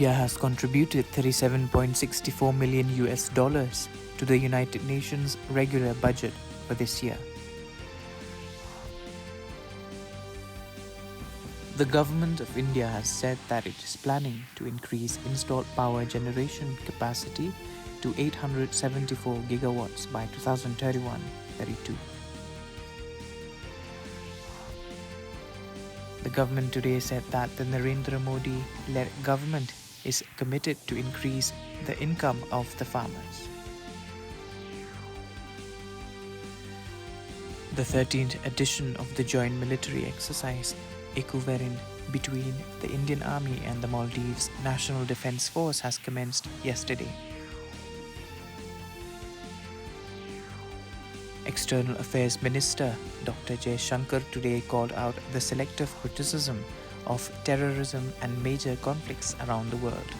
India has contributed 37.64 million US dollars to the United Nations regular budget for this year. The government of India has said that it is planning to increase installed power generation capacity to 874 gigawatts by 2031-32. The government today said that the Narendra Modi-led government is committed to increase the income of the farmers. The 13th edition of the joint military exercise equivalent between the Indian Army and the Maldives National Defence Force has commenced yesterday. External Affairs Minister Dr. Jaishankar today called out the selective criticism of terrorism and major conflicts around the world.